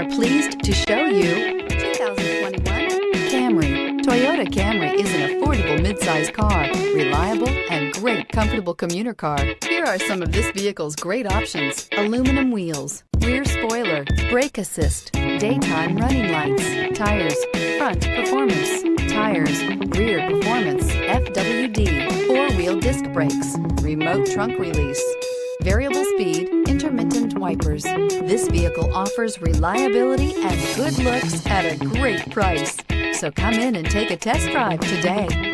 are pleased to show you 2021 Camry. Toyota Camry is an affordable midsize car, reliable and great comfortable commuter car. Here are some of this vehicle's great options: aluminum wheels, rear spoiler, brake assist, daytime running lights, tires, front performance, tires, rear performance, FWD, four-wheel disc brakes, remote trunk release, variable speed, intermittent wipers. This vehicle offers reliability and good looks at a great price. So come in and take a test drive today.